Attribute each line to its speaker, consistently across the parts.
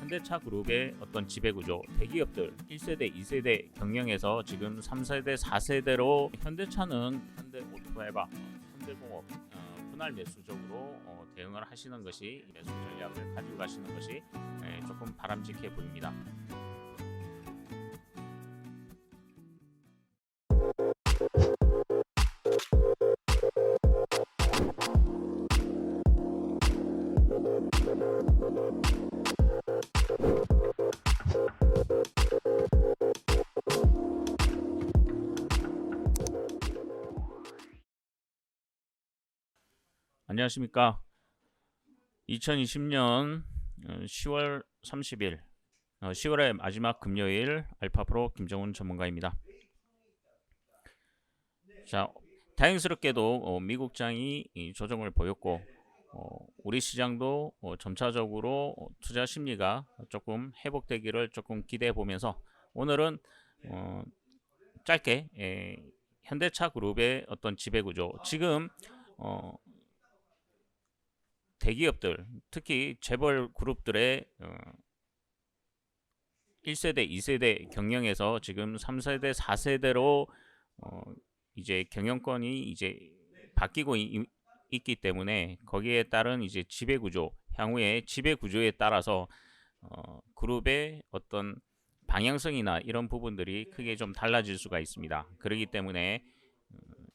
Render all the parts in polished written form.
Speaker 1: 현대차 그룹의 어떤 지배구조, 대기업들 1세대, 2세대 경영에서 지금 3세대, 4세대로 현대차는 현대오토에바, 현대공업 분할 매수적으로 대응을 하시는 것이 매수 전략을 가지고 가시는 것이 조금 바람직해 보입니다. 안녕하십니까. 2020년 10월 30일 10월의 마지막 금요일 알파프로 김정훈 전문가입니다. 자, 다행스럽게도 미국장이 조정을 보였고 우리 시장도 점차적으로 투자 심리가 조금 회복되기를 조금 기대해 보면서 오늘은 짧게 현대차 그룹의 어떤 지배구조, 지금 대기업들, 특히 재벌 그룹들의 1세대, 2세대 경영에서 지금 3세대, 4세대로 이제 경영권이 이제 바뀌고 있기 때문에 거기에 따른 이제 지배구조, 향후의 지배구조에 따라서 그룹의 어떤 방향성이나 이런 부분들이 크게 좀 달라질 수가 있습니다. 그렇기 때문에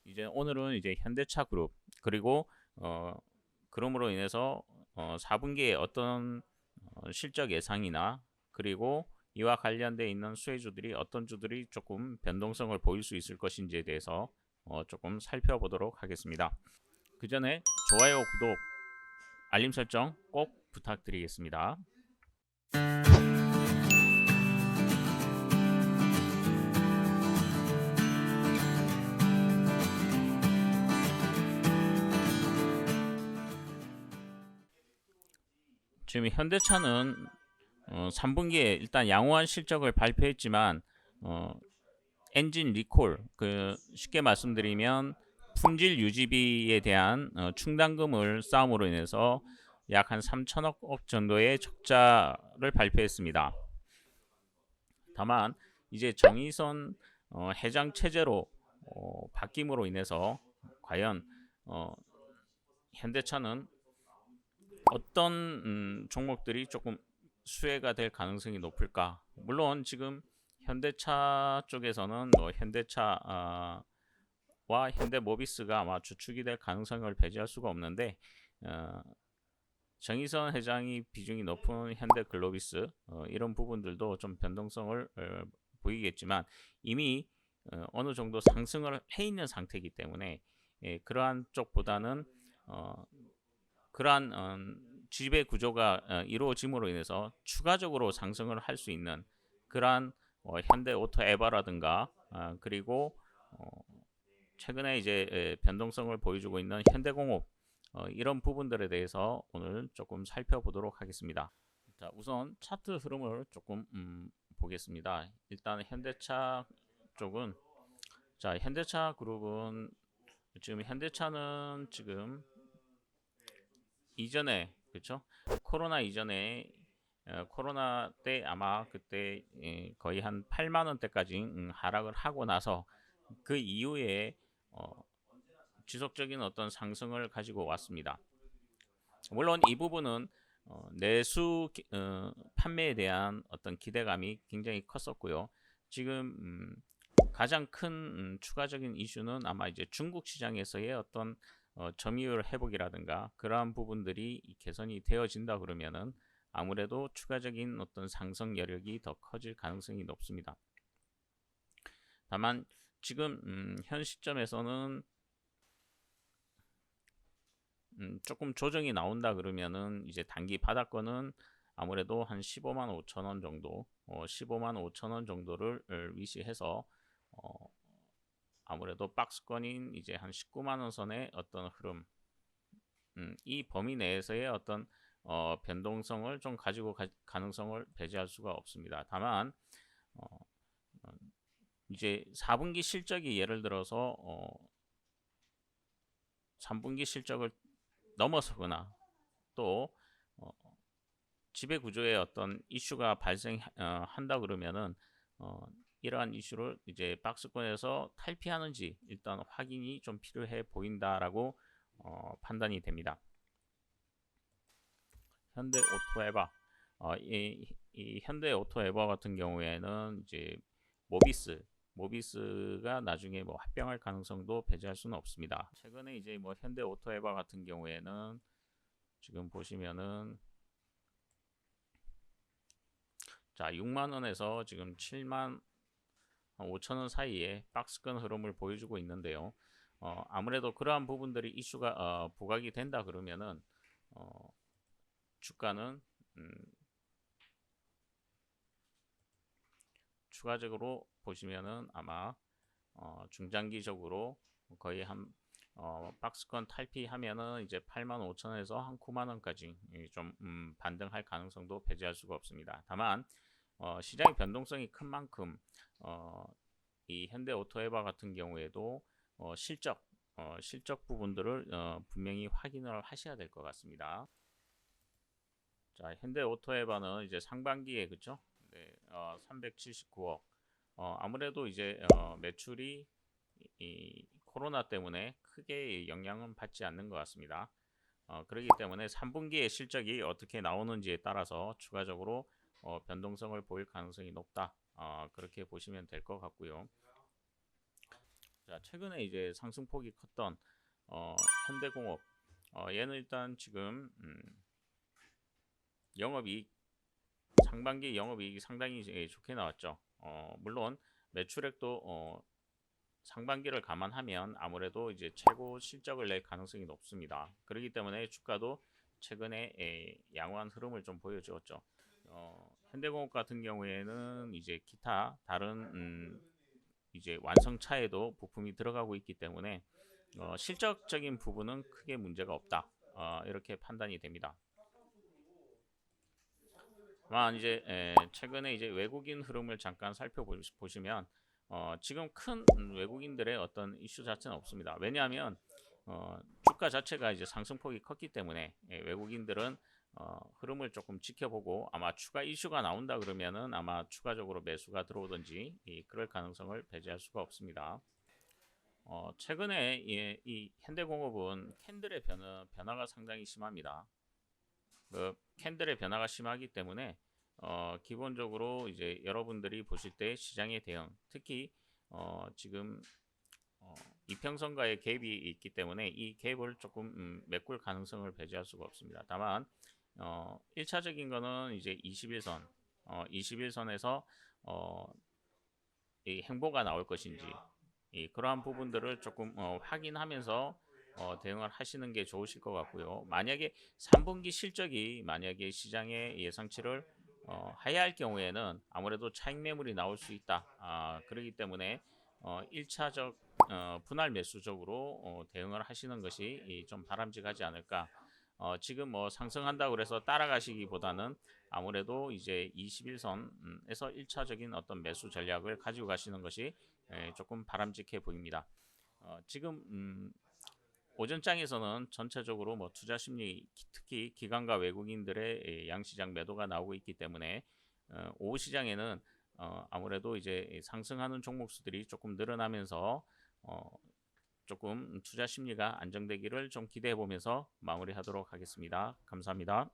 Speaker 1: 이제 오늘은 이제 현대차 그룹, 그리고 그럼으로 인해서 4분기에 어떤 실적 예상이나 그리고 이와 관련되어 있는 수혜주들이 어떤 주들이 조금 변동성을 보일 수 있을 것인지에 대해서 조금 살펴보도록 하겠습니다. 그 전에 좋아요, 구독, 알림 설정 꼭 부탁드리겠습니다. 지금 현대차는 3분기에 일단 양호한 실적을 발표했지만 엔진 리콜, 쉽게 말씀드리면 품질 유지비에 대한 충당금을 쌓음으로 인해서 약 한 3천억 원 정도의 적자를 발표했습니다. 다만 이제 정의선 해장 체제로 바뀜으로 인해서 과연 현대차는 어떤 종목들이 조금 수혜가 될 가능성이 높을까? 물론 지금 현대차 쪽에서는 현대차와 현대모비스가 아마 주축이 될 가능성을 배제할 수가 없는데 정의선 회장이 비중이 높은 현대글로비스 이런 부분들도 좀 변동성을 보이겠지만 이미 어느 정도 상승을 해 있는 상태이기 때문에 그러한 쪽보다는 그러한 지배 구조가 이루어짐으로 인해서 추가적으로 상승을 할 수 있는 그러한 현대오토에바라든가 그리고 최근에 이제 변동성을 보여주고 있는 현대공업 이런 부분들에 대해서 오늘 조금 살펴보도록 하겠습니다. 자, 우선 차트 흐름을 조금 보겠습니다. 일단 현대차 쪽은, 자, 현대차 그룹은 지금 현대차는 지금 이전에, 그렇죠? 코로나 이전에 코로나 때 아마 그때 거의 한 8만 원대까지 하락을 하고 나서 그 이후에 지속적인 어떤 상승을 가지고 왔습니다. 물론 이 부분은 내수 판매에 대한 어떤 기대감이 굉장히 컸었고요. 지금 가장 큰 추가적인 이슈는 아마 이제 중국 시장에서의 어떤 점유율 회복이라든가 그러한 부분들이 개선이 되어진다 그러면은 아무래도 추가적인 어떤 상승 여력이 더 커질 가능성이 높습니다. 다만 지금 현 시점에서는 조금 조정이 나온다 그러면은 이제 단기 바닥권은 아무래도 한 15만 5천 원 정도, 15만 5천 원 정도를 위시해서 아무래도 박스권인 이제 한 19만 원 선의 어떤 흐름, 이 범위 내에서의 어떤 변동성을 좀 가지고 가능성을 배제할 수가 없습니다. 다만 이제 4분기 실적이 예를 들어서 3분기 실적을 넘어서거나 또 지배 구조에 어떤 이슈가 발생한다 그러면은 어, 이러한 이슈를 이제 박스권에서 탈피하는지 일단 확인이 좀 필요해 보인다라고 판단이 됩니다. 현대 오토에바 이 현대 오토에바 같은 경우에는 이제 모비스가 나중에 뭐 합병할 가능성도 배제할 수는 없습니다. 최근에 이제 뭐 현대 오토에바 같은 경우에는 지금 보시면은 자 6만 원에서 지금 7만 5천 원 사이에 박스권 흐름을 보여주고 있는데요. 아무래도 그러한 부분들이 이슈가 부각이 된다 그러면은 주가는 추가적으로 보시면은 아마 중장기적으로 거의 한 박스권 탈피하면은 이제 8만 5천 원에서 한 9만 원까지 좀 반등할 가능성도 배제할 수가 없습니다. 다만 시장의 변동성이 큰 만큼 이 현대 오토에바 같은 경우에도 실적 부분들을 분명히 확인을 하셔야 될 것 같습니다. 자, 현대 오토에바는 이제 상반기에 그죠? 네, 379억. 아무래도 이제 매출이 이 코로나 때문에 크게 영향은 받지 않는 것 같습니다. 그렇기 때문에 3분기의 실적이 어떻게 나오는지에 따라서 추가적으로 변동성을 보일 가능성이 높다. 그렇게 보시면 될 것 같고요. 자, 최근에 이제 상승폭이 컸던 현대공업 얘는 일단 지금 영업이익 상반기 영업이익이 상당히 좋게 나왔죠. 물론 매출액도 상반기를 감안하면 아무래도 이제 최고 실적을 낼 가능성이 높습니다. 그렇기 때문에 주가도 최근에 양호한 흐름을 좀 보여주었죠. 현대공업 같은 경우에는 이제 기타 다른 이제 완성차에도 부품이 들어가고 있기 때문에 실적적인 부분은 크게 문제가 없다. 이렇게 판단이 됩니다. 다만 이제 최근에 이제 외국인 흐름을 잠깐 살펴보시면 지금 큰 외국인들의 어떤 이슈 자체는 없습니다. 왜냐하면 주가 자체가 이제 상승폭이 컸기 때문에 외국인들은 흐름을 조금 지켜보고 아마 추가 이슈가 나온다 그러면은 아마 추가적으로 매수가 들어오든지 그럴 가능성을 배제할 수가 없습니다. 최근에 이 현대공업은 캔들의 변화가 상당히 심합니다. 그 캔들의 변화가 심하기 때문에 기본적으로 이제 여러분들이 보실 때 시장의 대응, 특히 지금 이평선과의 갭이 있기 때문에 이 갭을 조금 메꿀 가능성을 배제할 수가 없습니다. 다만 1차적인 거는 이제 21선, 21선에서 이 행보가 나올 것인지 그러한 부분들을 조금 확인하면서 대응을 하시는 게 좋으실 것 같고요. 만약에 3분기 실적이 만약에 시장의 예상치를 하회할 경우에는 아무래도 차익 매물이 나올 수 있다. 그렇기 때문에 1차적 분할 매수적으로 대응을 하시는 것이 좀 바람직하지 않을까. 지금 뭐 상승한다고 그래서 따라가시기보다는 아무래도 이제 21선에서 1차적인 어떤 매수 전략을 가지고 가시는 것이 조금 바람직해 보입니다. 지금 오전장에서는 전체적으로 뭐 투자 심리 특히 기관과 외국인들의 양시장 매도가 나오고 있기 때문에 오후 시장에는 아무래도 이제 상승하는 종목수들이 조금 늘어나면서 조금 투자 심리가 안정되기를 좀 기대해 보면서 마무리하도록 하겠습니다. 감사합니다.